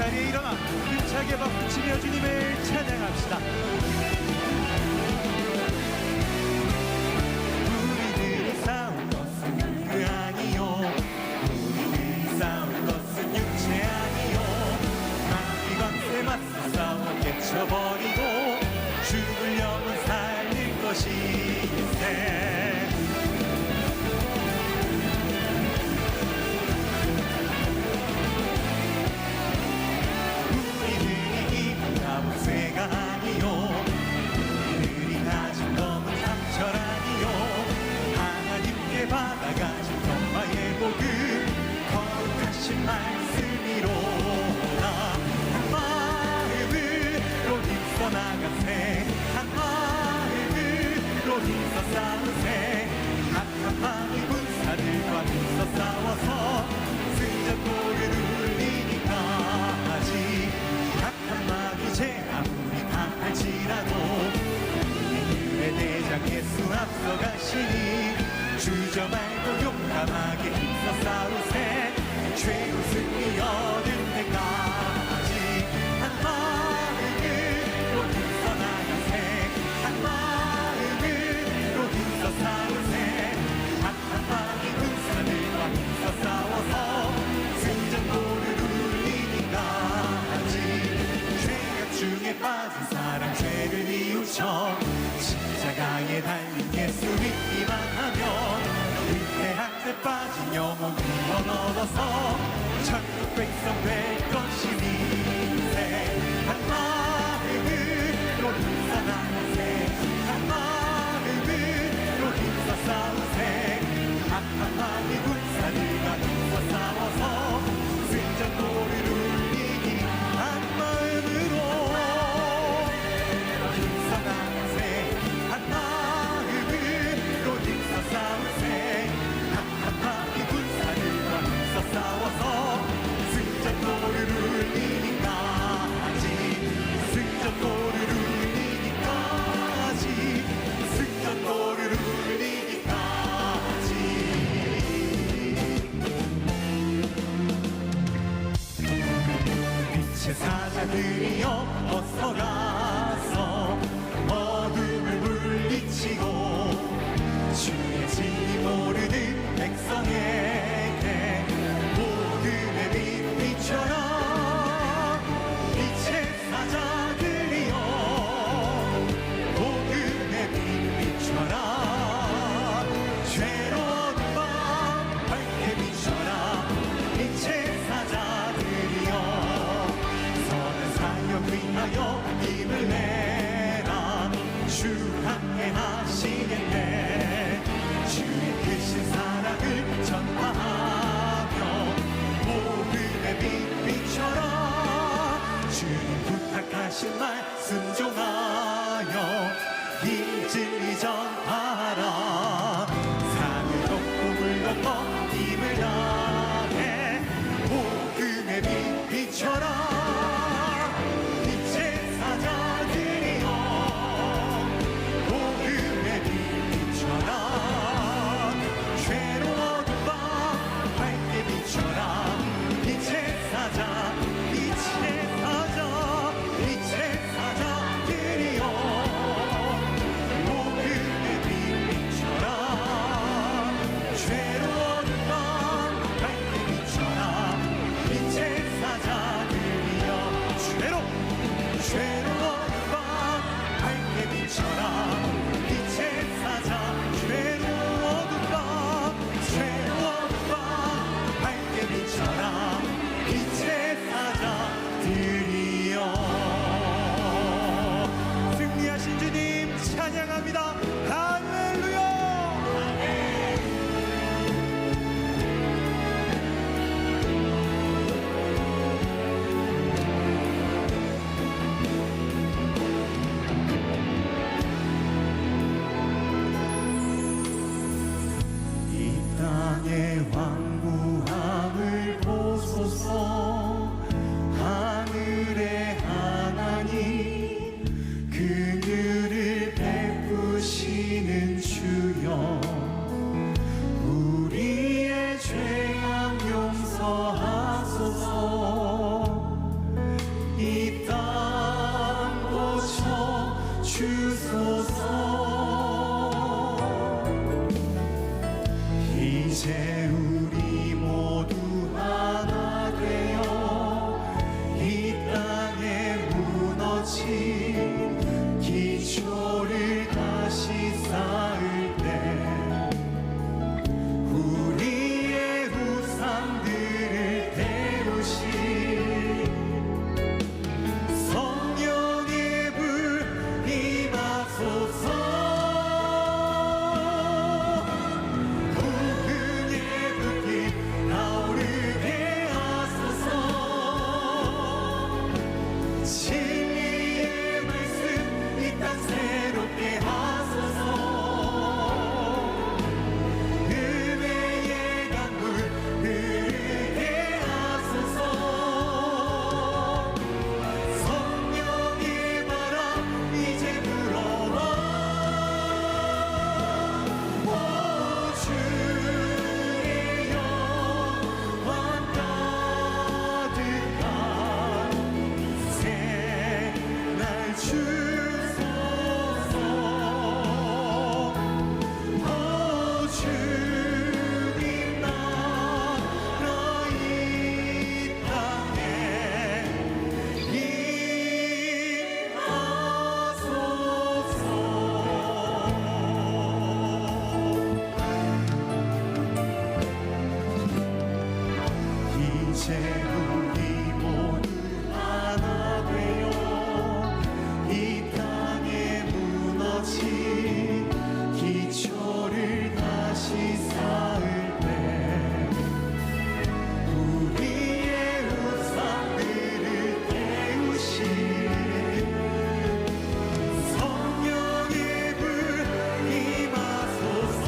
자리에 일어나 힘차게 박수치며 주님을 찬양합시다. 우리들이 싸운 것은 그 아니요, 우리들이 싸운 것은 육체 아니요, 마귀 광세 맞서 싸워 깨쳐버리고 죽을 영혼 살릴 것이세. 나무새가 아니요, 우리들이 가진 검은 상처 아니요, 하나님께 받아가진 평화의 복음 거룩하신 말씀이로다. 한 마음으로 힘써 나가세, 한 마음으로 힘써 싸우세. 악한 마귀 군사들과 힘써 싸워서 승전골을 울리기까지. 악한 마귀 제 아무리 강할지라도 우리의 대장 예수 앞서가시니 주저 말고 용감하게 힘써 싸우세. 최후 승리 얻을 때까지. 한 마음으로 힘써 나가세, 한 마음으로 힘써 싸우세. 악한 마귀 군사들과 힘써 싸워서 승전골을 중에 빠진 사람 죄를 뉘우쳐 십자가에 달린 예수 믿기만 하면 위태한 데 빠진 영혼 구원 얻어서 천국 백성 될 것이니세. 한 마음으로 힘써 나가세, 한 마음으로 힘써 싸우세. 악한 마귀 군사들과 힘써 싸워서 승전골을 울리니 한 마음으로 싸워서 승전골을 울리니까지, 승전골을 울리니까지, 승전골을 울리니까지. 빛의 사자들이여 어서 가서 어둠을 물리치고 주의 진리 모르는 백성에게 복음의 빛 비춰라. 빛의 사자들이여 복음의 빛 비춰라. 죄로운 밤 밝게 비춰라. 빛의 사자들이여 선한 사역 위하여 힘을 내라. 주 함께 하시겠네. 주의 크신 사랑을 전파하며 복음의 빛 비춰라. 주님 부탁하신 말 순종하여 이 진리 전하라. 산을 걷고 물 건너 힘을 다 이제 우리 모두 하나 되어 이 땅에 무너진 기초를 다시 쌓을 때 우리의 우상들을 깨우신 성령의 불 임하소서.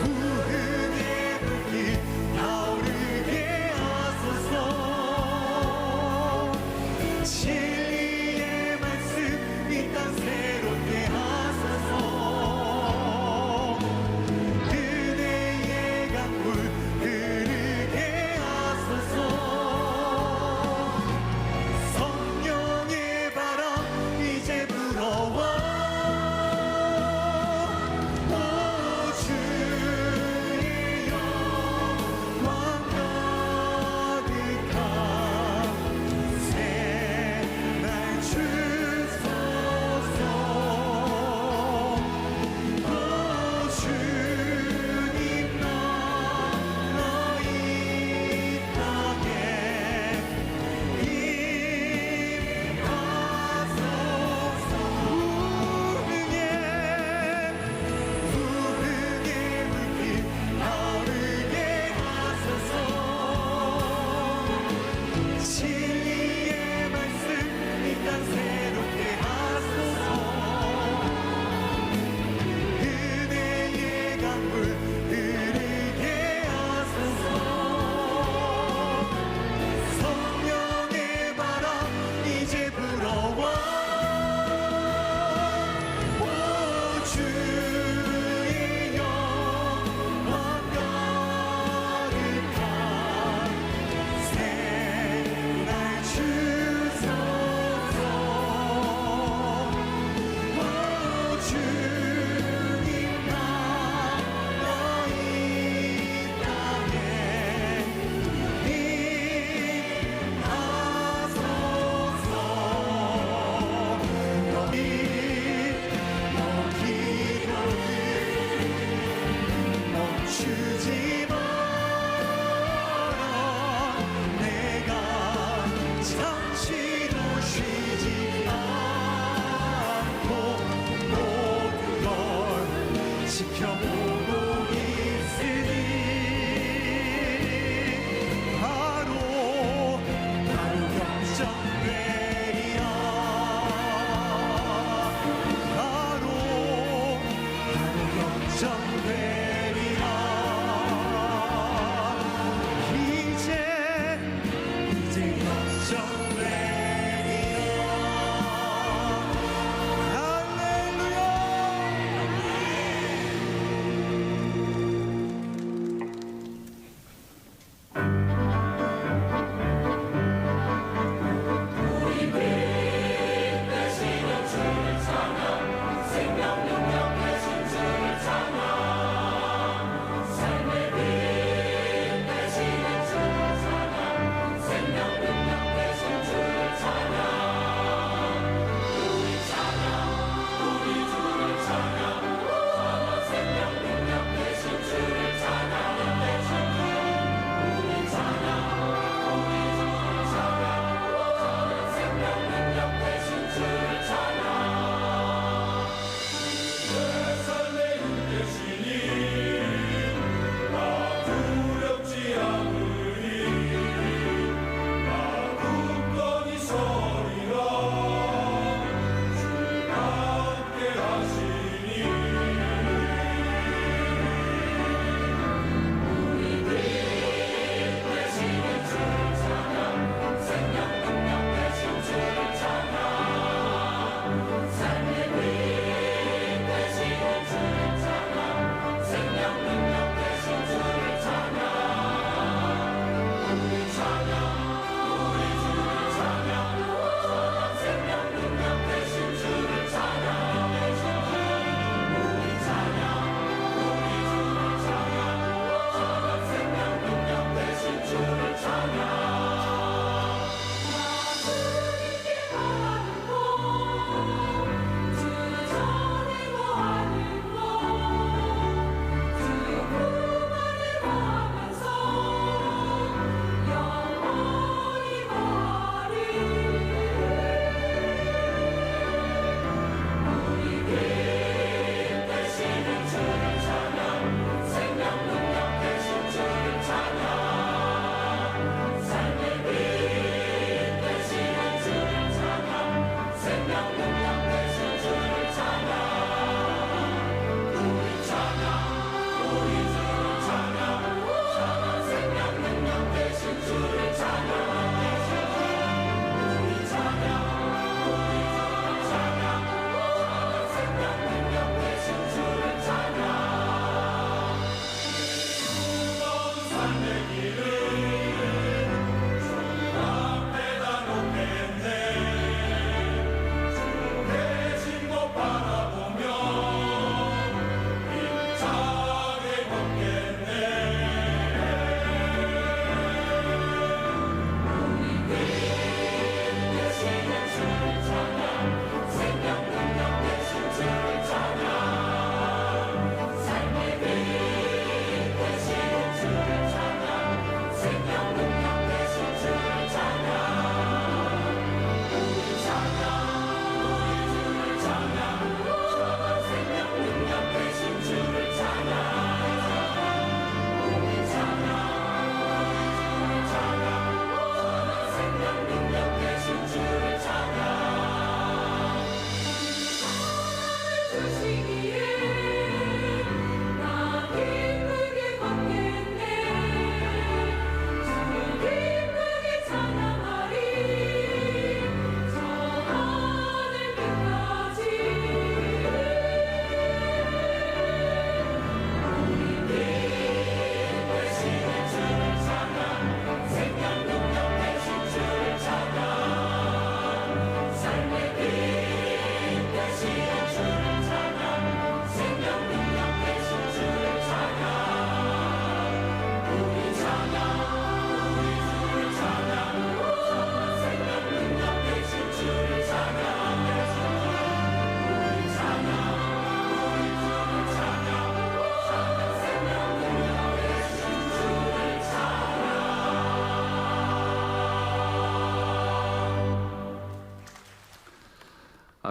구은의 불길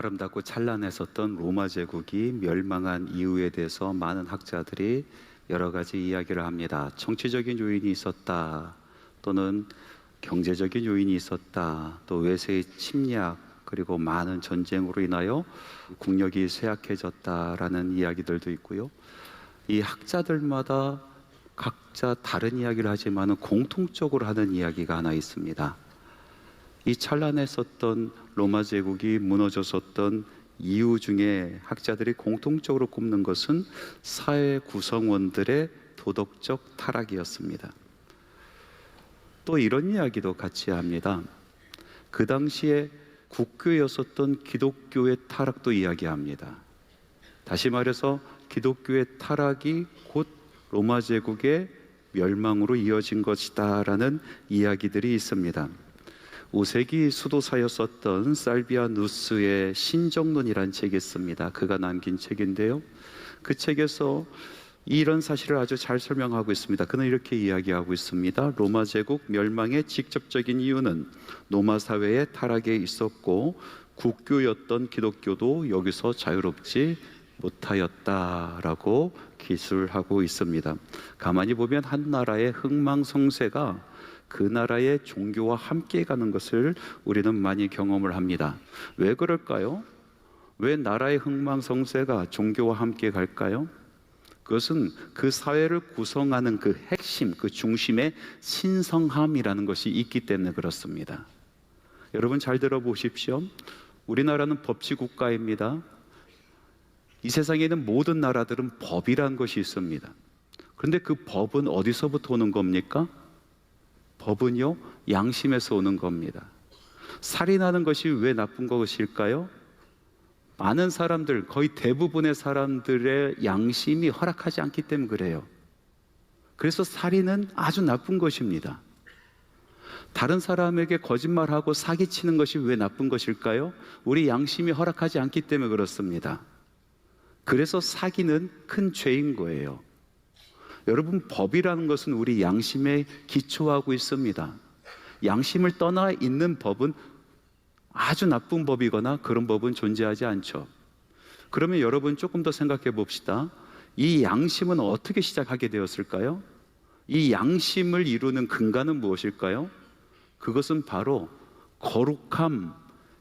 아름답고 찬란했었던 로마 제국이 멸망한 이유에 대해서 많은 학자들이 여러 가지 이야기를 합니다. 정치적인 요인이 있었다, 또는 경제적인 요인이 있었다, 또 외세의 침략, 그리고 많은 전쟁으로 인하여 국력이 쇠약해졌다라는 이야기들도 있고요. 이 학자들마다 각자 다른 이야기를 하지만 공통적으로 하는 이야기가 하나 있습니다. 이 찬란했었던 로마 제국이 무너졌었던 이유 중에 학자들이 공통적으로 꼽는 것은 사회 구성원들의 도덕적 타락이었습니다. 또 이런 이야기도 같이 합니다. 그 당시에 국교였었던 기독교의 타락도 이야기합니다. 다시 말해서 기독교의 타락이 곧 로마 제국의 멸망으로 이어진 것이다라는 이야기들이 있습니다. 5세기 수도사였었던 살비아누스의 신정론이라는 책이 있습니다. 그가 남긴 책인데요, 그 책에서 이런 사실을 아주 잘 설명하고 있습니다. 그는 이렇게 이야기하고 있습니다. 로마 제국 멸망의 직접적인 이유는 로마 사회의 타락에 있었고 국교였던 기독교도 여기서 자유롭지 못하였다라고 기술하고 있습니다. 가만히 보면 한 나라의 흥망성쇠가 그 나라의 종교와 함께 가는 것을 우리는 많이 경험을 합니다. 왜 그럴까요? 왜 나라의 흥망성쇠가 종교와 함께 갈까요? 그것은 그 사회를 구성하는 그 핵심, 그 중심에 신성함이라는 것이 있기 때문에 그렇습니다. 여러분 잘 들어보십시오. 우리나라는 법치국가입니다. 이 세상에 있는 모든 나라들은 법이라는 것이 있습니다. 그런데 그 법은 어디서부터 오는 겁니까? 법은요, 양심에서 오는 겁니다. 살인하는 것이 왜 나쁜 것일까요? 많은 사람들, 거의 대부분의 사람들의 양심이 허락하지 않기 때문에 그래요. 그래서 살인은 아주 나쁜 것입니다. 다른 사람에게 거짓말하고 사기치는 것이 왜 나쁜 것일까요? 우리 양심이 허락하지 않기 때문에 그렇습니다. 그래서 사기는 큰 죄인 거예요. 여러분, 법이라는 것은 우리 양심에 기초하고 있습니다. 양심을 떠나 있는 법은 아주 나쁜 법이거나 그런 법은 존재하지 않죠. 그러면 여러분 조금 더 생각해 봅시다. 이 양심은 어떻게 시작하게 되었을까요? 이 양심을 이루는 근간은 무엇일까요? 그것은 바로 거룩함,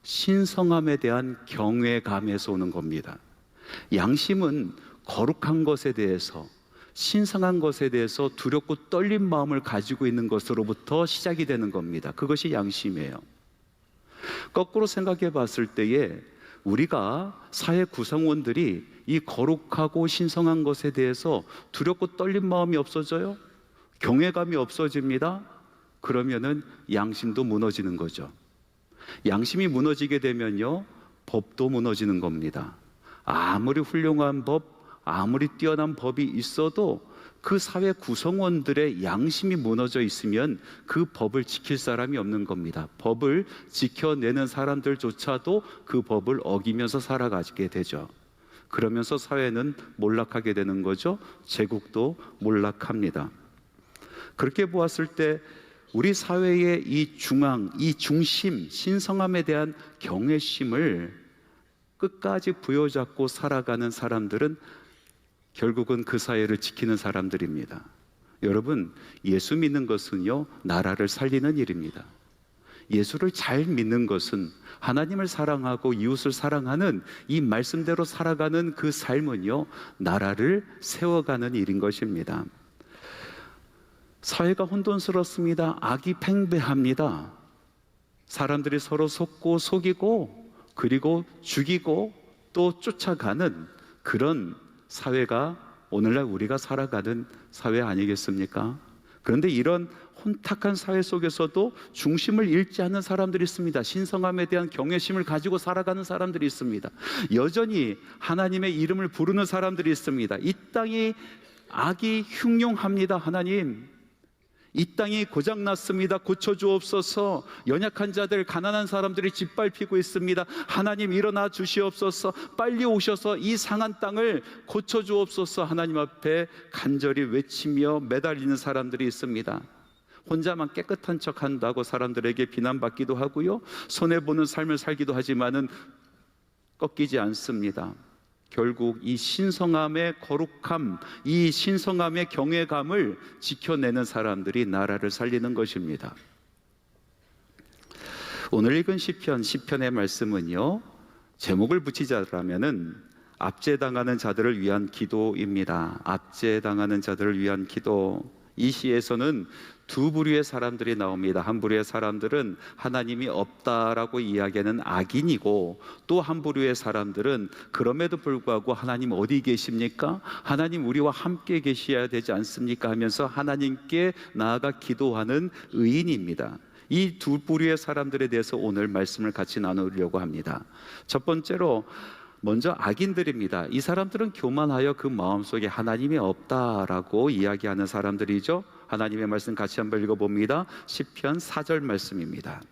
신성함에 대한 경외감에서 오는 겁니다. 양심은 거룩한 것에 대해서, 신성한 것에 대해서 두렵고 떨린 마음을 가지고 있는 것으로부터 시작이 되는 겁니다. 그것이 양심이에요. 거꾸로 생각해 봤을 때에 우리가 사회 구성원들이 이 거룩하고 신성한 것에 대해서 두렵고 떨린 마음이 없어져요? 경외감이 없어집니다. 그러면은 양심도 무너지는 거죠. 양심이 무너지게 되면요, 법도 무너지는 겁니다. 아무리 훌륭한 법, 아무리 뛰어난 법이 있어도 그 사회 구성원들의 양심이 무너져 있으면 그 법을 지킬 사람이 없는 겁니다. 법을 지켜내는 사람들조차도 그 법을 어기면서 살아가게 되죠. 그러면서 사회는 몰락하게 되는 거죠. 제국도 몰락합니다. 그렇게 보았을 때 우리 사회의 이 중앙, 이 중심, 신성함에 대한 경외심을 끝까지 부여잡고 살아가는 사람들은 결국은 그 사회를 지키는 사람들입니다. 여러분, 예수 믿는 것은요, 나라를 살리는 일입니다. 예수를 잘 믿는 것은 하나님을 사랑하고 이웃을 사랑하는 이 말씀대로 살아가는 그 삶은요, 나라를 세워가는 일인 것입니다. 사회가 혼돈스럽습니다. 악이 팽배합니다. 사람들이 서로 속고 속이고 그리고 죽이고 또 쫓아가는 그런 사회가 오늘날 우리가 살아가는 사회 아니겠습니까? 그런데 이런 혼탁한 사회 속에서도 중심을 잃지 않는 사람들이 있습니다. 신성함에 대한 경외심을 가지고 살아가는 사람들이 있습니다. 여전히 하나님의 이름을 부르는 사람들이 있습니다. 이 땅이 악이 흉흉합니다. 하나님, 이 땅이 고장났습니다. 고쳐주옵소서. 연약한 자들, 가난한 사람들이 짓밟히고 있습니다. 하나님 일어나 주시옵소서. 빨리 오셔서 이 상한 땅을 고쳐주옵소서. 하나님 앞에 간절히 외치며 매달리는 사람들이 있습니다. 혼자만 깨끗한 척 한다고 사람들에게 비난받기도 하고요, 손해보는 삶을 살기도 하지만은 꺾이지 않습니다. 결국 이 신성함의 거룩함, 이 신성함의 경외감을 지켜내는 사람들이 나라를 살리는 것입니다. 오늘 읽은 시편의 말씀은요, 제목을 붙이자라면은 압제당하는 자들을 위한 기도입니다. 압제당하는 자들을 위한 기도. 이 시에서는 두 부류의 사람들이 나옵니다. 한 부류의 사람들은 하나님이 없다라고 이야기하는 악인이고, 또 한 부류의 사람들은 그럼에도 불구하고 하나님 어디 계십니까? 하나님 우리와 함께 계셔야 되지 않습니까? 하면서 하나님께 나아가 기도하는 의인입니다. 이 두 부류의 사람들에 대해서 오늘 말씀을 같이 나누려고 합니다. 첫 번째로 먼저 악인들입니다. 이 사람들은 교만하여 그 마음속에 하나님이 없다라고 이야기하는 사람들이죠. 하나님의 말씀 같이 한번 읽어봅니다. 시편 4절 말씀입니다.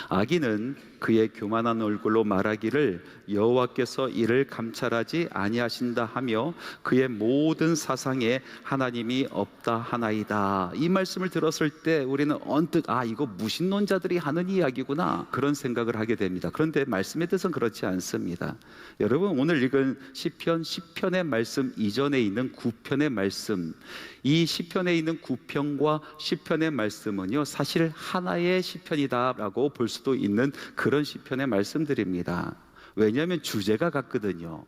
악인은 그의 교만한 얼굴로 말하기를 여호와께서 이를 감찰하지 아니하신다 하며 그의 모든 사상에 하나님이 없다 하나이다. 이 말씀을 들었을 때 우리는 언뜻 이거 무신론자들이 하는 이야기구나, 그런 생각을 하게 됩니다. 그런데 말씀의 뜻은 그렇지 않습니다. 여러분, 오늘 읽은 시편 10편의 말씀 이전에 있는 9편의 말씀, 이 시편에 있는 9편과 10편의 말씀은요, 사실 하나의 시편이다라고 볼 수도 있는 그런 시편의 말씀들입니다. 왜냐하면 주제가 같거든요.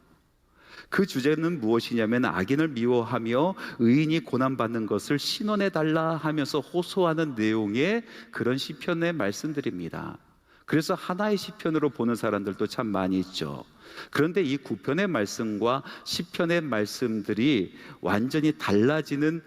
그 주제는 무엇이냐면 악인을 미워하며 의인이 고난받는 것을 신원해달라 하면서 호소하는 내용의 그런 시편의 말씀들입니다. 그래서 하나의 시편으로 보는 사람들도 참 많이 있죠. 그런데 이 9편의 말씀과 10편의 말씀들이 완전히 달라지는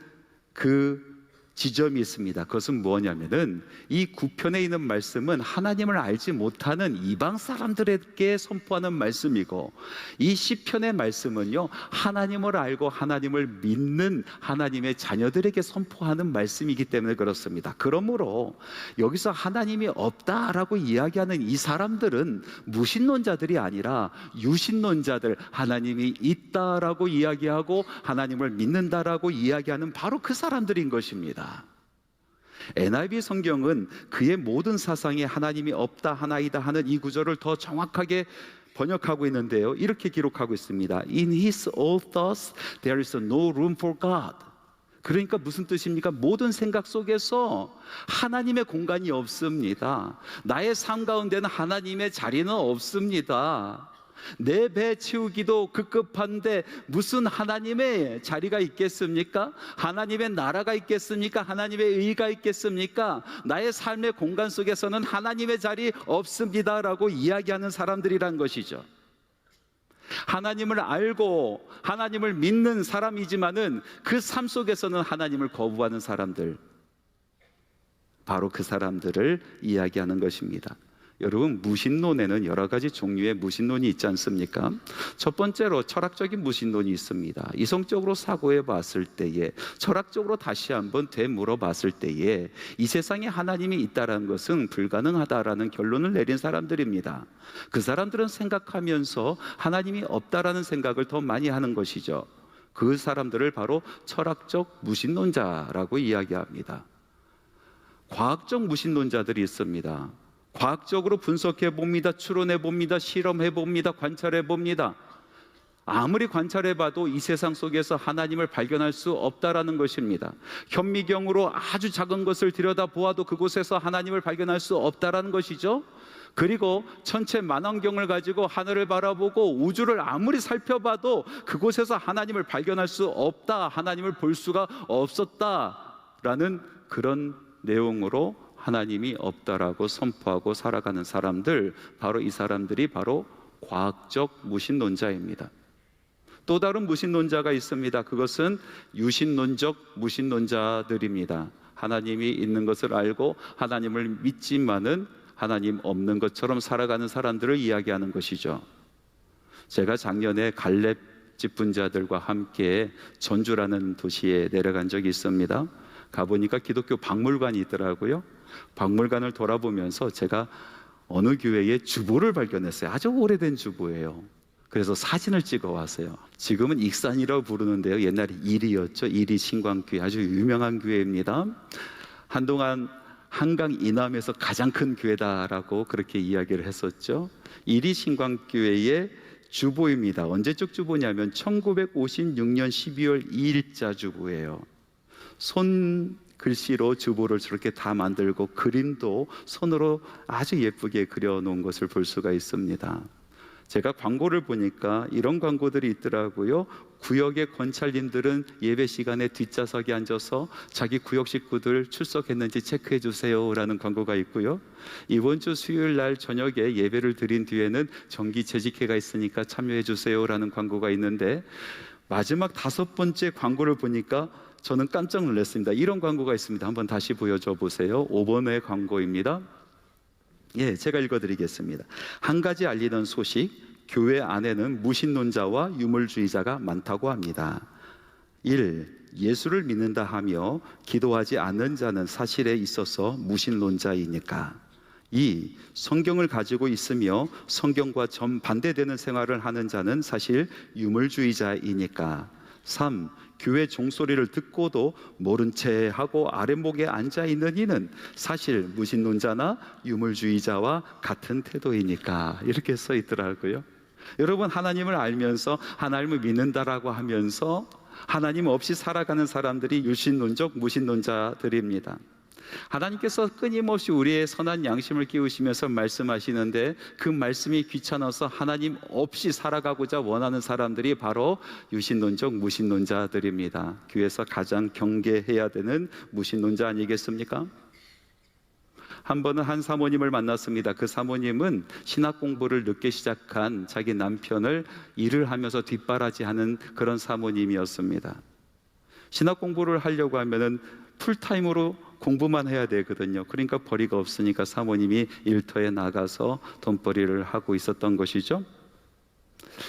그 지점이 있습니다. 그것은 뭐냐면은 이 9편에 있는 말씀은 하나님을 알지 못하는 이방 사람들에게 선포하는 말씀이고, 이 10편의 말씀은요, 하나님을 알고 하나님을 믿는 하나님의 자녀들에게 선포하는 말씀이기 때문에 그렇습니다. 그러므로 여기서 하나님이 없다라고 이야기하는 이 사람들은 무신론자들이 아니라 유신론자들, 하나님이 있다라고 이야기하고 하나님을 믿는다라고 이야기하는 바로 그 사람들인 것입니다. NIV 성경은 그의 모든 사상에 하나님이 없다 하나이다 하는 이 구절을 더 정확하게 번역하고 있는데요, 이렇게 기록하고 있습니다. In his all thoughts there is no room for God. 그러니까 무슨 뜻입니까? 모든 생각 속에서 하나님의 공간이 없습니다. 나의 삶 가운데는 하나님의 자리는 없습니다. 내 배 채우기도 급급한데 무슨 하나님의 자리가 있겠습니까? 하나님의 나라가 있겠습니까? 하나님의 의가 있겠습니까? 나의 삶의 공간 속에서는 하나님의 자리 없습니다라고 이야기하는 사람들이란 것이죠. 하나님을 알고 하나님을 믿는 사람이지만은 그 삶 속에서는 하나님을 거부하는 사람들, 바로 그 사람들을 이야기하는 것입니다. 여러분, 무신론에는 여러 가지 종류의 무신론이 있지 않습니까? 첫 번째로 철학적인 무신론이 있습니다. 이성적으로 사고해 봤을 때에, 철학적으로 다시 한번 되물어 봤을 때에 이 세상에 하나님이 있다는 것은 불가능하다라는 결론을 내린 사람들입니다. 그 사람들은 생각하면서 하나님이 없다라는 생각을 더 많이 하는 것이죠. 그 사람들을 바로 철학적 무신론자라고 이야기합니다. 과학적 무신론자들이 있습니다. 과학적으로 분석해 봅니다. 추론해 봅니다. 실험해 봅니다. 관찰해 봅니다. 아무리 관찰해 봐도 이 세상 속에서 하나님을 발견할 수 없다라는 것입니다. 현미경으로 아주 작은 것을 들여다보아도 그곳에서 하나님을 발견할 수 없다라는 것이죠. 그리고 천체 만원경을 가지고 하늘을 바라보고 우주를 아무리 살펴봐도 그곳에서 하나님을 발견할 수 없다, 하나님을 볼 수가 없었다라는 그런 내용으로 하나님이 없다라고 선포하고 살아가는 사람들, 바로 이 사람들이 바로 과학적 무신론자입니다. 또 다른 무신론자가 있습니다. 그것은 유신론적 무신론자들입니다. 하나님이 있는 것을 알고 하나님을 믿지만은 하나님 없는 것처럼 살아가는 사람들을 이야기하는 것이죠. 제가 작년에 갈렙 집분자들과 함께 전주라는 도시에 내려간 적이 있습니다. 가보니까 기독교 박물관이 있더라고요. 박물관을 돌아보면서 제가 어느 교회의 주보를 발견했어요. 아주 오래된 주보예요. 그래서 사진을 찍어 왔어요. 지금은 익산이라고 부르는데요, 옛날에 이리였죠. 이리 신광교회, 아주 유명한 교회입니다. 한동안 한강 이남에서 가장 큰 교회다라고 그렇게 이야기를 했었죠. 이리신광교회의 주보입니다. 언제적 주보냐면 1956년 12월 2일자 주보예요. 손 글씨로 주보를 저렇게 다 만들고 그림도 손으로 아주 예쁘게 그려놓은 것을 볼 수가 있습니다. 제가 광고를 보니까 이런 광고들이 있더라고요. 구역의 권찰님들은 예배 시간에 뒷좌석에 앉아서 자기 구역 식구들 출석했는지 체크해 주세요 라는 광고가 있고요. 이번 주 수요일 날 저녁에 예배를 드린 뒤에는 정기 재직회가 있으니까 참여해 주세요 라는 광고가 있는데, 마지막 5번째 광고를 보니까 저는 깜짝 놀랐습니다. 이런 광고가 있습니다. 한번 다시 보여줘 보세요. 5번의 광고입니다. 예, 제가 읽어드리겠습니다. 한 가지 알리는 소식, 교회 안에는 무신론자와 유물주의자가 많다고 합니다. 1. 예수를 믿는다 하며 기도하지 않는 자는 사실에 있어서 무신론자이니까. 2. 성경을 가지고 있으며 성경과 정반대되는 생활을 하는 자는 사실 유물주의자이니까. 3. 교회 종소리를 듣고도 모른 채 하고 아랫목에 앉아있는 이는 사실 무신론자나 유물주의자와 같은 태도이니까. 이렇게 써 있더라고요. 여러분, 하나님을 알면서 하나님을 믿는다라고 하면서 하나님 없이 살아가는 사람들이 유신론적 무신론자들입니다. 하나님께서 끊임없이 우리의 선한 양심을 끼우시면서 말씀하시는데, 그 말씀이 귀찮아서 하나님 없이 살아가고자 원하는 사람들이 바로 유신론적 무신론자들입니다. 교회에서 가장 경계해야 되는 무신론자 아니겠습니까? 한 번은 한 사모님을 만났습니다. 그 사모님은 신학 공부를 늦게 시작한 자기 남편을 일을 하면서 뒷바라지하는 그런 사모님이었습니다. 신학 공부를 하려고 하면은 풀타임으로 공부만 해야 되거든요. 그러니까 벌이가 없으니까 사모님이 일터에 나가서 돈벌이를 하고 있었던 것이죠.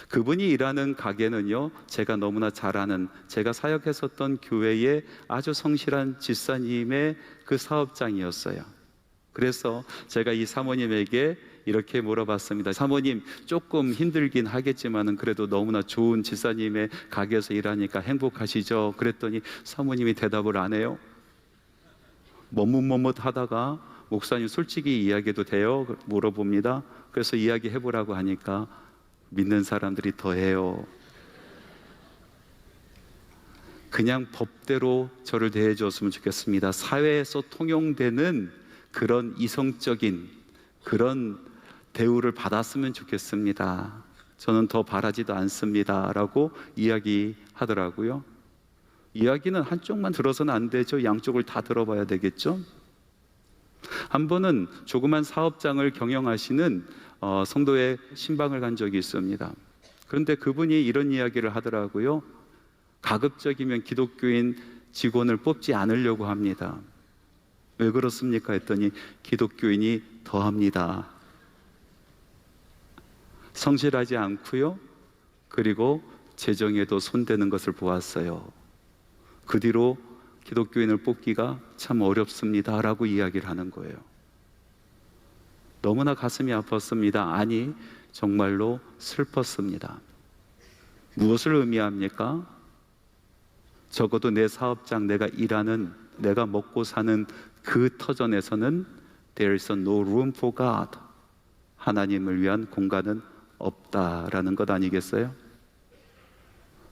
그분이 일하는 가게는요, 제가 너무나 잘 아는, 제가 사역했었던 교회의 아주 성실한 집사님의 그 사업장이었어요. 그래서 제가 이 사모님에게 이렇게 물어봤습니다. 사모님, 조금 힘들긴 하겠지만은 그래도 너무나 좋은 집사님의 가게에서 일하니까 행복하시죠? 그랬더니 사모님이 대답을 안 해요. 머뭇머뭇 하다가, 목사님 솔직히 이야기해도 돼요? 물어봅니다. 그래서 이야기해보라고 하니까 믿는 사람들이 더 해요. 그냥 법대로 저를 대해줬으면 좋겠습니다. 사회에서 통용되는 그런 이성적인 그런 대우를 받았으면 좋겠습니다. 저는 더 바라지도 않습니다 라고 이야기하더라고요. 이야기는 한쪽만 들어서는 안 되죠. 양쪽을 다 들어봐야 되겠죠. 한 번은 조그만 사업장을 경영하시는 성도의 신방을 간 적이 있습니다. 그런데 그분이 이런 이야기를 하더라고요. 가급적이면 기독교인 직원을 뽑지 않으려고 합니다. 왜 그렇습니까? 했더니 기독교인이 더합니다. 성실하지 않고요, 그리고 재정에도 손대는 것을 보았어요. 그 뒤로 기독교인을 뽑기가 참 어렵습니다 라고 이야기를 하는 거예요. 너무나 가슴이 아팠습니다. 아니, 정말로 슬펐습니다. 무엇을 의미합니까? 적어도 내 사업장, 내가 일하는, 내가 먹고 사는 그 터전에서는 There is no room for God. 하나님을 위한 공간은 없다라는 것 아니겠어요?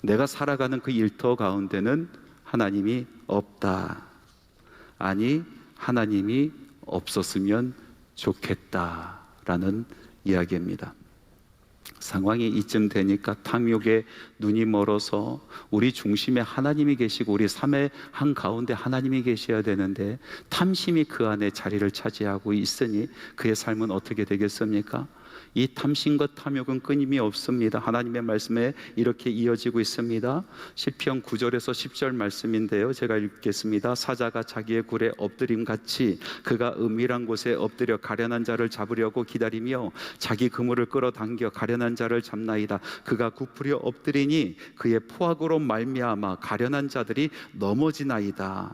내가 살아가는 그 일터 가운데는 하나님이 없다. 아니, 하나님이 없었으면 좋겠다라는 이야기입니다. 상황이 이쯤 되니까 탐욕에 눈이 멀어서 우리 중심에 하나님이 계시고 우리 삶의 한가운데 하나님이 계셔야 되는데 탐심이 그 안에 자리를 차지하고 있으니 그의 삶은 어떻게 되겠습니까? 이 탐심과 탐욕은 끊임이 없습니다. 하나님의 말씀에 이렇게 이어지고 있습니다. 시편 9절에서 10절 말씀인데요, 제가 읽겠습니다. 사자가 자기의 굴에 엎드림 같이 그가 은밀한 곳에 엎드려 가련한 자를 잡으려고 기다리며 자기 그물을 끌어당겨 가련한 자를 잡나이다. 그가 굽으려 엎드리니 그의 포악으로 말미암아 가련한 자들이 넘어지나이다.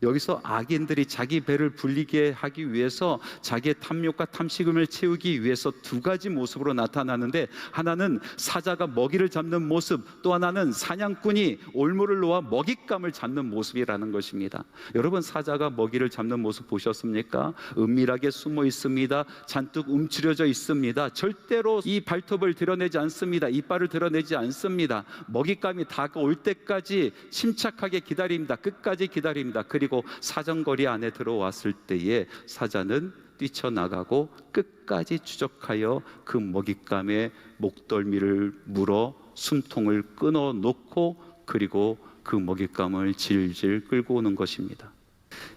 여기서 악인들이 자기 배를 불리게 하기 위해서 자기의 탐욕과 탐식음을 채우기 위해서 두 가지 모습으로 나타나는데, 하나는 사자가 먹이를 잡는 모습, 또 하나는 사냥꾼이 올무를 놓아 먹잇감을 잡는 모습이라는 것입니다. 여러분, 사자가 먹이를 잡는 모습 보셨습니까? 은밀하게 숨어 있습니다. 잔뜩 움츠려져 있습니다. 절대로 이 발톱을 드러내지 않습니다. 이빨을 드러내지 않습니다. 먹잇감이 다가올 때까지 침착하게 기다립니다. 끝까지 기다립니다. 그리고 사정거리 안에 들어왔을 때에 사자는 뛰쳐나가고 끝까지 추적하여 그 먹잇감의 목덜미를 물어 숨통을 끊어 놓고, 그리고 그 먹잇감을 질질 끌고 오는 것입니다.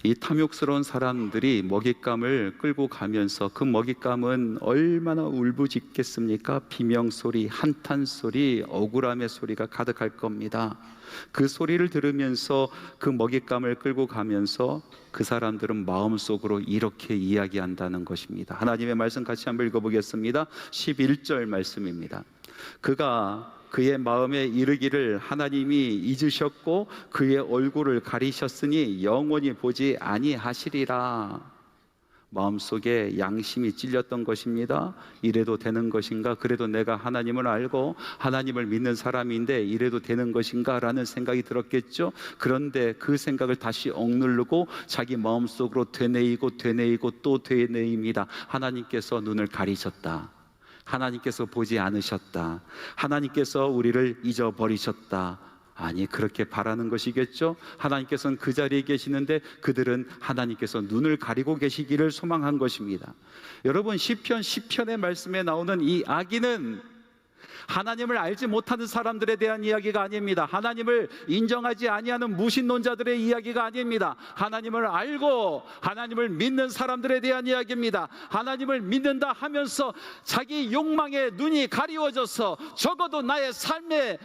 이 탐욕스러운 사람들이 먹잇감을 끌고 가면서 그 먹잇감은 얼마나 울부짖겠습니까? 비명소리, 한탄소리, 억울함의 소리가 가득할 겁니다. 그 소리를 들으면서 그 먹잇감을 끌고 가면서 그 사람들은 마음속으로 이렇게 이야기한다는 것입니다. 하나님의 말씀 같이 한번 읽어보겠습니다. 11절 말씀입니다. 그가 그의 마음에 이르기를 하나님이 잊으셨고 그의 얼굴을 가리셨으니 영원히 보지 아니하시리라. 마음속에 양심이 찔렸던 것입니다. 이래도 되는 것인가? 그래도 내가 하나님을 알고 하나님을 믿는 사람인데 이래도 되는 것인가? 라는 생각이 들었겠죠. 그런데 그 생각을 다시 억누르고 자기 마음속으로 되뇌이고 또 되뇌입니다. 하나님께서 눈을 가리셨다. 하나님께서 보지 않으셨다. 하나님께서 우리를 잊어버리셨다. 아니, 그렇게 바라는 것이겠죠. 하나님께서는 그 자리에 계시는데 그들은 하나님께서 눈을 가리고 계시기를 소망한 것입니다. 여러분, 시편 10편의 말씀에 나오는 이 악인은 하나님을 알지 못하는 사람들에 대한 이야기가 아닙니다. 하나님을 인정하지 아니하는 무신론자들의 이야기가 아닙니다. 하나님을 알고 하나님을 믿는 사람들에 대한 이야기입니다. 하나님을 믿는다 하면서 자기 욕망에 눈이 가리워져서 적어도 나의 삶의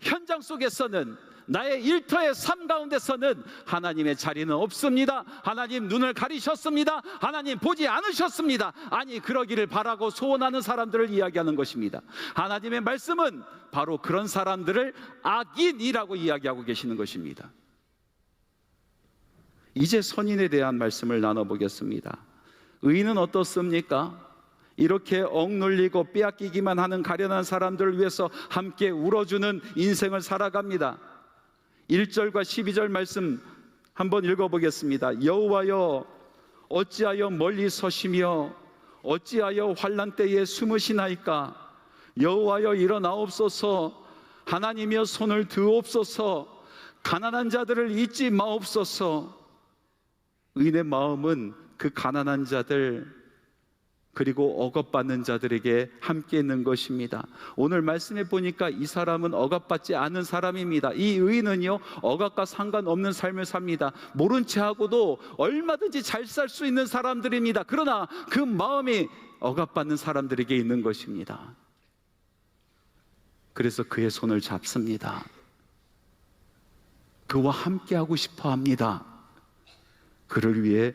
현장 속에서는, 나의 일터의 삶 가운데서는 하나님의 자리는 없습니다. 하나님 눈을 가리셨습니다. 하나님 보지 않으셨습니다. 아니, 그러기를 바라고 소원하는 사람들을 이야기하는 것입니다. 하나님의 말씀은 바로 그런 사람들을 악인이라고 이야기하고 계시는 것입니다. 이제 선인에 대한 말씀을 나눠보겠습니다. 의인은 어떻습니까? 이렇게 억눌리고 빼앗기기만 하는 가련한 사람들을 위해서 함께 울어주는 인생을 살아갑니다. 1절과 12절 말씀 한번 읽어보겠습니다. 여호와여, 어찌하여 멀리 서시며 어찌하여 환난 때에 숨으시나이까? 여호와여, 일어나옵소서. 하나님이여, 손을 드옵소서. 가난한 자들을 잊지 마옵소서. 의인의 마음은 그 가난한 자들, 그리고 억압받는 자들에게 함께 있는 것입니다. 오늘 말씀에 보니까 이 사람은 억압받지 않은 사람입니다. 이 의인은요, 억압과 상관없는 삶을 삽니다. 모른 채 하고도 얼마든지 잘 살 수 있는 사람들입니다. 그러나 그 마음이 억압받는 사람들에게 있는 것입니다. 그래서 그의 손을 잡습니다. 그와 함께 하고 싶어 합니다. 그를 위해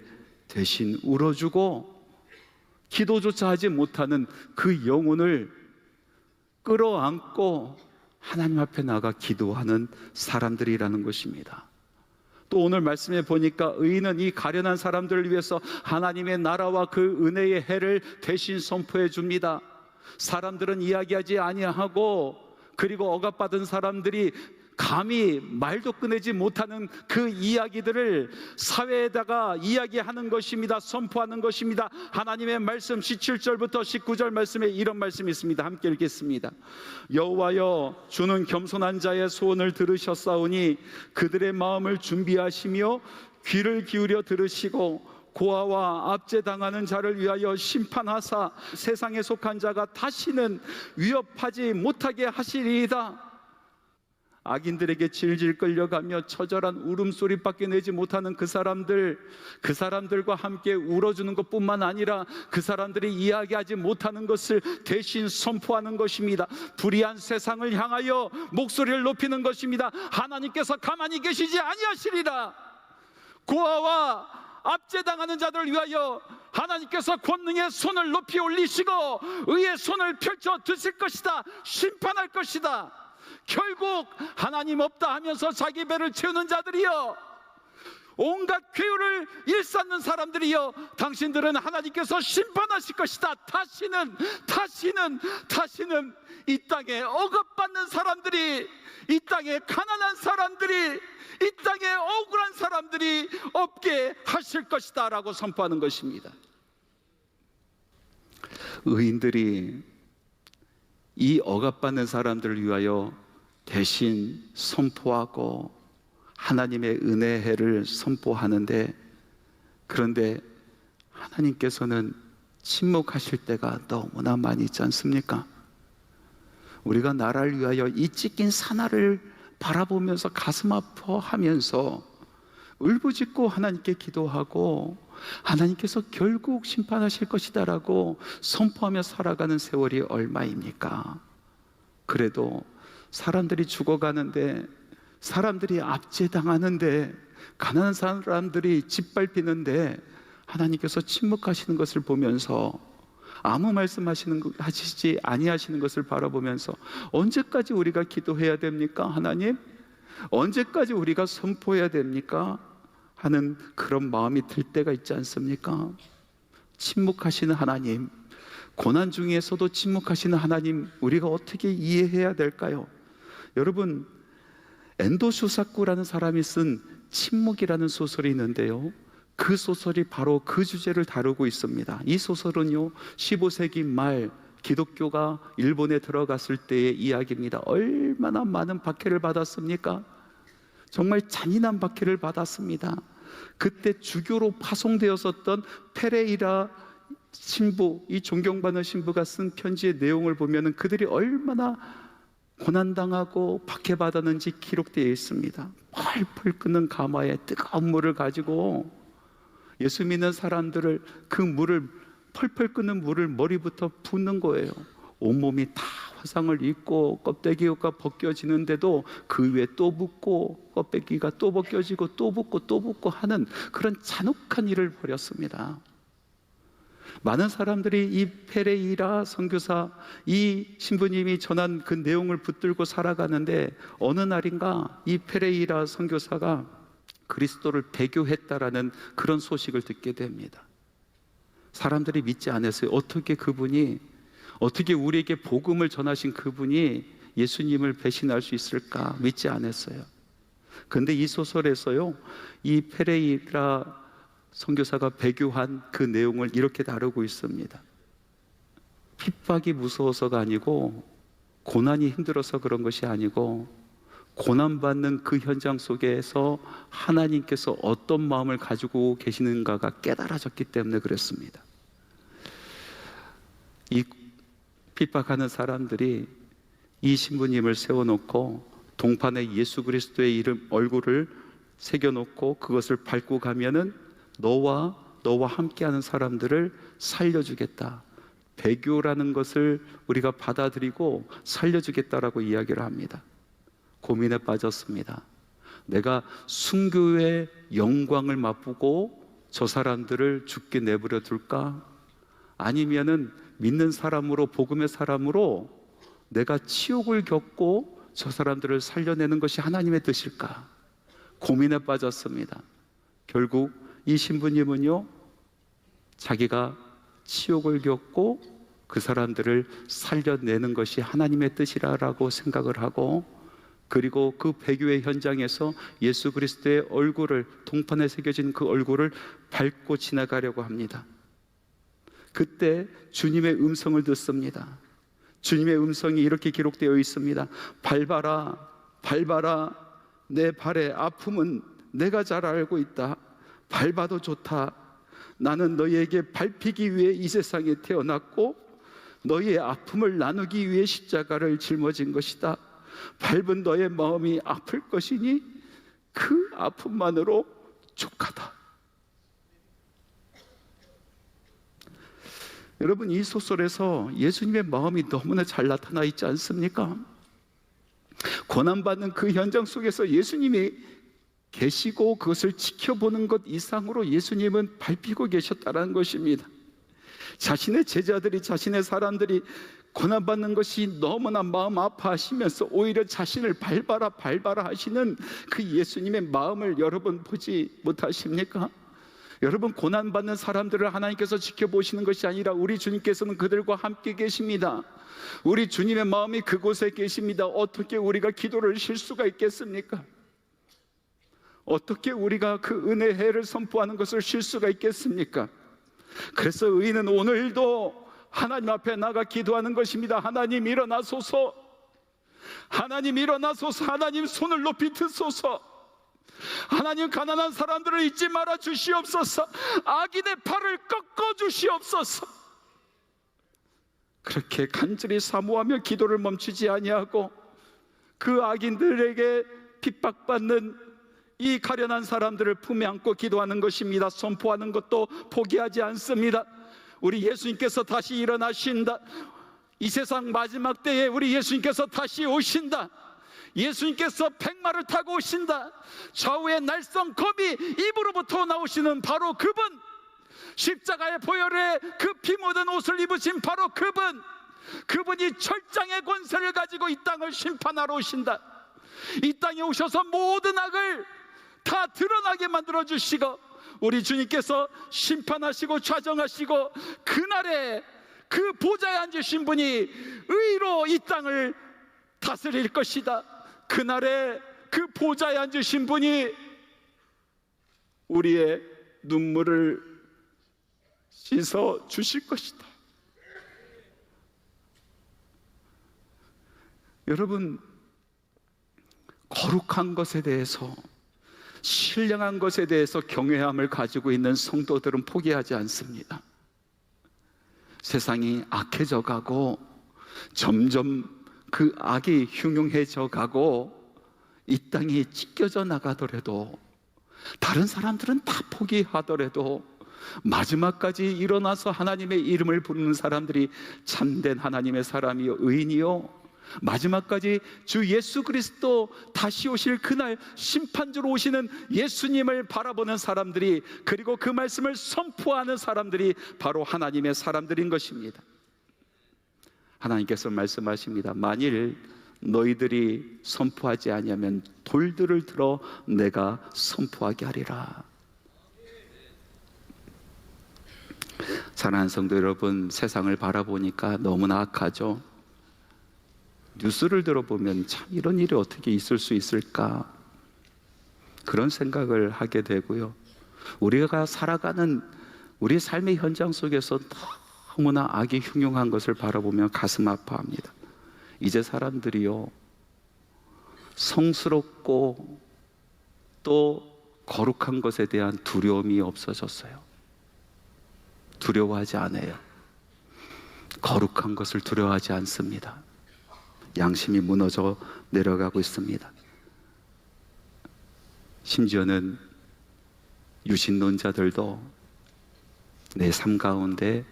대신 울어주고 기도조차 하지 못하는 그 영혼을 끌어안고 하나님 앞에 나가 기도하는 사람들이라는 것입니다. 또 오늘 말씀에 보니까 의인은 이 가련한 사람들을 위해서 하나님의 나라와 그 은혜의 해를 대신 선포해 줍니다. 사람들은 이야기하지 아니하고, 그리고 억압받은 사람들이 감히 말도 꺼내지 못하는 그 이야기들을 사회에다가 이야기하는 것입니다. 선포하는 것입니다. 하나님의 말씀 17절부터 19절 말씀에 이런 말씀이 있습니다. 함께 읽겠습니다. 여호와여, 주는 겸손한 자의 소원을 들으셨사오니 그들의 마음을 준비하시며 귀를 기울여 들으시고 고아와 압제당하는 자를 위하여 심판하사 세상에 속한 자가 다시는 위협하지 못하게 하시리이다. 악인들에게 질질 끌려가며 처절한 울음소리밖에 내지 못하는 그 사람들과 함께 울어주는 것뿐만 아니라 그 사람들이 이야기하지 못하는 것을 대신 선포하는 것입니다. 불의한 세상을 향하여 목소리를 높이는 것입니다. 하나님께서 가만히 계시지 아니하시리라. 고아와 압제당하는 자들을 위하여 하나님께서 권능의 손을 높이 올리시고 의의 손을 펼쳐 드실 것이다. 심판할 것이다. 결국 하나님 없다 하면서 자기 배를 채우는 자들이여, 온갖 괴우를 일삼는 사람들이여, 당신들은 하나님께서 심판하실 것이다. 다시는 이 땅에 억압받는 사람들이, 이 땅에 가난한 사람들이, 이 땅에 억울한 사람들이 없게 하실 것이다 라고 선포하는 것입니다. 의인들이 이 억압받는 사람들을 위하여 대신 선포하고 하나님의 은혜의 해를 선포하는데, 그런데 하나님께서는 침묵하실 때가 너무나 많이 있지 않습니까? 우리가 나라를 위하여 이 찢긴 사나를 바라보면서 가슴 아파하면서 울부짖고 하나님께 기도하고 하나님께서 결국 심판하실 것이다 라고 선포하며 살아가는 세월이 얼마입니까? 그래도 사람들이 죽어가는데, 사람들이 압제당하는데, 가난한 사람들이 짓밟히는데 하나님께서 침묵하시는 것을 보면서, 아무 하시지 아니하시는 것을 바라보면서 언제까지 우리가 기도해야 됩니까? 하나님, 언제까지 우리가 선포해야 됩니까? 하는 그런 마음이 들 때가 있지 않습니까? 침묵하시는 하나님, 고난 중에서도 침묵하시는 하나님, 우리가 어떻게 이해해야 될까요? 여러분, 엔도 슈사쿠라는 사람이 쓴 침묵이라는 소설이 있는데요, 그 소설이 바로 그 주제를 다루고 있습니다. 이 소설은요, 15세기 말 기독교가 일본에 들어갔을 때의 이야기입니다. 얼마나 많은 박해를 받았습니까? 정말 잔인한 박해를 받았습니다. 그때 주교로 파송되었었던 페레이라 신부, 이 존경받는 신부가 쓴 편지의 내용을 보면 그들이 얼마나 고난당하고 박해받았는지 기록되어 있습니다. 펄펄 끓는 가마에 뜨거운 물을 가지고 예수 믿는 사람들을, 그 물을, 펄펄 끓는 물을 머리부터 붓는 거예요. 온몸이 다 화상을 입고 껍데기가 벗겨지는데도 그 위에 또 붓고, 껍데기가 또 벗겨지고 또 붓고 하는 그런 잔혹한 일을 벌였습니다. 많은 사람들이 이 페레이라 선교사, 이 신부님이 전한 그 내용을 붙들고 살아가는데, 어느 날인가 이 페레이라 선교사가 그리스도를 배교했다라는 그런 소식을 듣게 됩니다. 사람들이 믿지 않았어요. 어떻게 우리에게 복음을 전하신 그분이 예수님을 배신할 수 있을까? 믿지 않았어요. 그런데 이 소설에서요, 이 페레이라 선교사가 배교한 그 내용을 이렇게 다루고 있습니다. 핍박이 무서워서가 아니고, 고난이 힘들어서 그런 것이 아니고, 고난받는 그 현장 속에서 하나님께서 어떤 마음을 가지고 계시는가가 깨달아졌기 때문에 그랬습니다. 이 핍박하는 사람들이 이 신부님을 세워놓고 동판에 예수 그리스도의 이름, 얼굴을 새겨놓고 그것을 밟고 가면은 너와 함께하는 사람들을 살려주겠다, 배교라는 것을 우리가 받아들이고 살려주겠다라고 이야기를 합니다. 고민에 빠졌습니다. 내가 순교의 영광을 맛보고 저 사람들을 죽게 내버려 둘까? 아니면은 믿는 사람으로, 복음의 사람으로 내가 치욕을 겪고 저 사람들을 살려내는 것이 하나님의 뜻일까? 고민에 빠졌습니다. 결국 이 신부님은요, 자기가 치욕을 겪고 그 사람들을 살려내는 것이 하나님의 뜻이라고 생각을 하고, 그리고 그 배교의 현장에서 예수 그리스도의 얼굴을, 동판에 새겨진 그 얼굴을 밟고 지나가려고 합니다. 그때 주님의 음성을 듣습니다. 주님의 음성이 이렇게 기록되어 있습니다. 밟아라, 밟아라. 내 발의 아픔은 내가 잘 알고 있다. 밟아도 좋다. 나는 너희에게 밟히기 위해 이 세상에 태어났고 너희의 아픔을 나누기 위해 십자가를 짊어진 것이다. 밟은 너의 마음이 아플 것이니 그 아픔만으로 족하다. 여러분, 이 소설에서 예수님의 마음이 너무나 잘 나타나 있지 않습니까? 고난받는 그 현장 속에서 예수님이 계시고 그것을 지켜보는 것 이상으로 예수님은 밟히고 계셨다는 것입니다. 자신의 제자들이, 자신의 사람들이 고난받는 것이 너무나 마음 아파하시면서 오히려 자신을 밟아라 하시는 그 예수님의 마음을 여러분 보지 못하십니까? 여러분, 고난받는 사람들을 하나님께서 지켜보시는 것이 아니라 우리 주님께서는 그들과 함께 계십니다. 우리 주님의 마음이 그곳에 계십니다. 어떻게 우리가 기도를 쉴 수가 있겠습니까? 어떻게 우리가 그 은혜의 해를 선포하는 것을 쉴 수가 있겠습니까? 그래서 의인은 오늘도 하나님 앞에 나가 기도하는 것입니다. 하나님 일어나소서, 하나님 일어나소서, 하나님 손을 높이 드소서, 하나님 가난한 사람들을 잊지 말아 주시옵소서, 악인의 팔을 꺾어 주시옵소서. 그렇게 간절히 사모하며 기도를 멈추지 아니하고 그 악인들에게 핍박받는 이 가련한 사람들을 품에 안고 기도하는 것입니다. 선포하는 것도 포기하지 않습니다. 우리 예수님께서 다시 일어나신다. 이 세상 마지막 때에 우리 예수님께서 다시 오신다. 예수님께서 백마를 타고 오신다. 좌우의 날성 검이 입으로부터 나오시는 바로 그분, 십자가의 보혈에 그 피 묻은 옷을 입으신 바로 그분이 철장의 권세를 가지고 이 땅을 심판하러 오신다. 이 땅에 오셔서 모든 악을 다 드러나게 만들어 주시고 우리 주님께서 심판하시고 좌정하시고 그날에 그 보좌에 앉으신 분이 의로 이 땅을 다스릴 것이다. 그날에 그 보좌에 앉으신 분이 우리의 눈물을 씻어 주실 것이다. 여러분, 거룩한 것에 대해서, 신령한 것에 대해서 경외함을 가지고 있는 성도들은 포기하지 않습니다. 세상이 악해져 가고 점점 그 악이 흉흉해져 가고 이 땅이 찢겨져 나가더라도, 다른 사람들은 다 포기하더라도 마지막까지 일어나서 하나님의 이름을 부르는 사람들이 참된 하나님의 사람이요 의인이요, 마지막까지 주 예수 그리스도 다시 오실 그날 심판주로 오시는 예수님을 바라보는 사람들이, 그리고 그 말씀을 선포하는 사람들이 바로 하나님의 사람들인 것입니다. 하나님께서 말씀하십니다. 만일 너희들이 선포하지 아니하면 돌들을 들어 내가 선포하게 하리라. 사랑하는 성도 여러분, 세상을 바라보니까 너무나 악하죠. 뉴스를 들어보면 참 이런 일이 어떻게 있을 수 있을까, 그런 생각을 하게 되고요. 우리가 살아가는 우리 삶의 현장 속에서 너무나 악이 흉흉한 것을 바라보면 가슴 아파합니다. 이제 사람들이요, 성스럽고 또 거룩한 것에 대한 두려움이 없어졌어요. 두려워하지 않아요. 거룩한 것을 두려워하지 않습니다. 양심이 무너져 내려가고 있습니다. 심지어는 유신론자들도 내 삶 가운데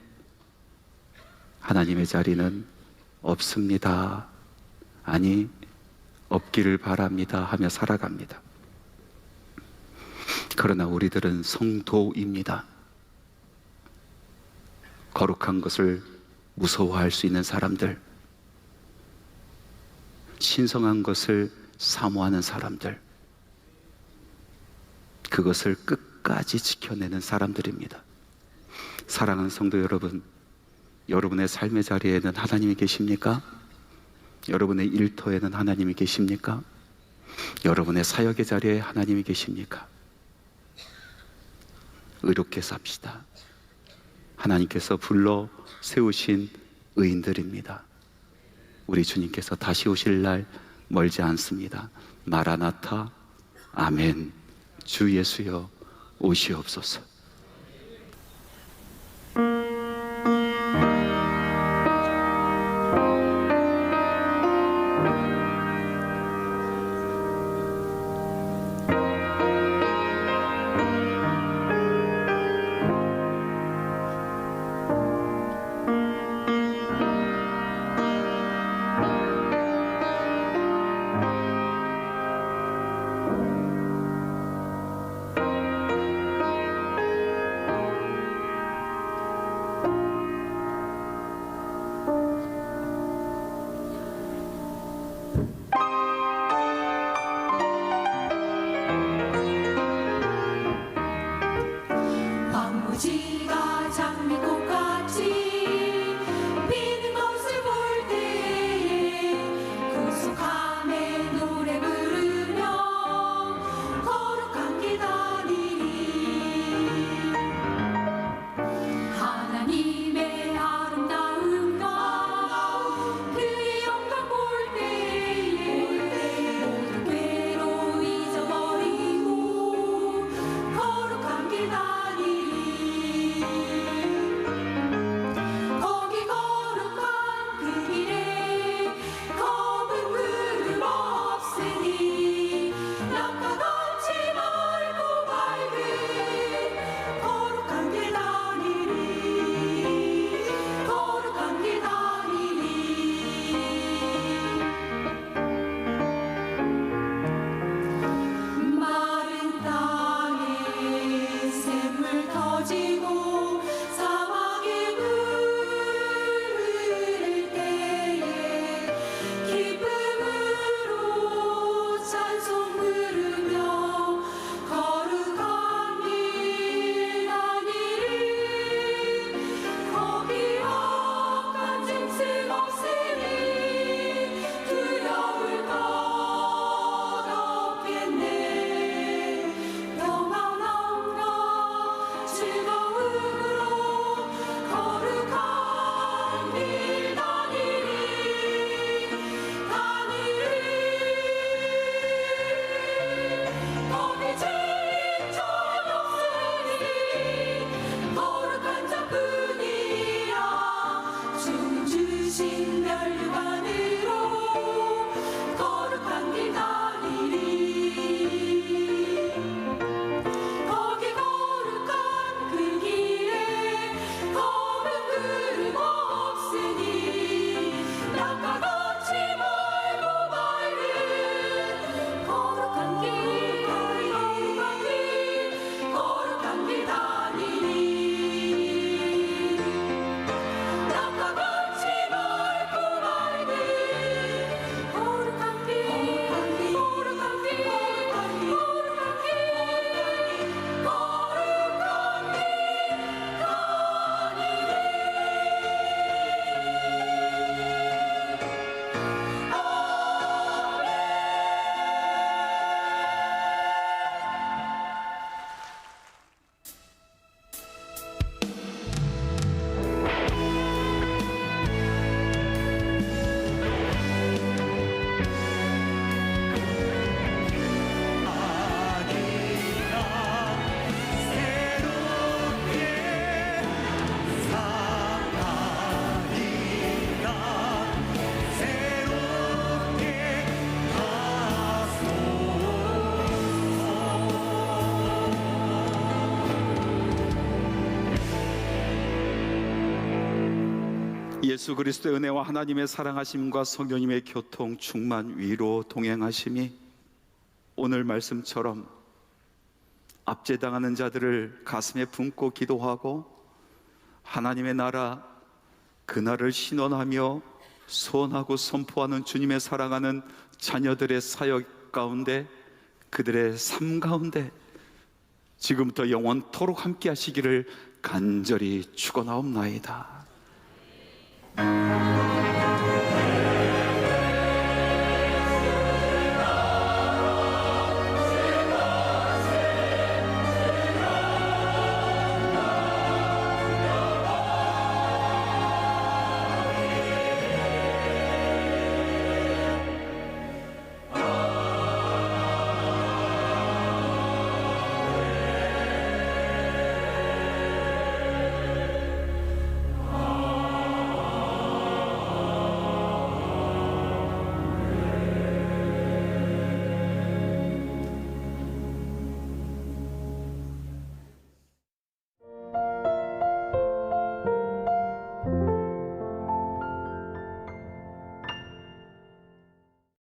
하나님의 자리는 없습니다, 아니 없기를 바랍니다 하며 살아갑니다. 그러나 우리들은 성도입니다. 거룩한 것을 무서워할 수 있는 사람들, 신성한 것을 사모하는 사람들, 그것을 끝까지 지켜내는 사람들입니다. 사랑하는 성도 여러분, 여러분의 삶의 자리에는 하나님이 계십니까? 여러분의 일터에는 하나님이 계십니까? 여러분의 사역의 자리에 하나님이 계십니까? 의롭게 삽시다. 하나님께서 불러 세우신 의인들입니다. 우리 주님께서 다시 오실 날 멀지 않습니다. 마라나타, 아멘. 주 예수여 오시옵소서. 예수 그리스도의 은혜와 하나님의 사랑하심과 성령님의 교통, 충만, 위로, 동행하심이 오늘 말씀처럼 압제당하는 자들을 가슴에 품고 기도하고 하나님의 나라, 그날을 신원하며 소원하고 선포하는 주님의 사랑하는 자녀들의 사역 가운데, 그들의 삶 가운데 지금부터 영원토록 함께 하시기를 간절히 축원하옵나이다.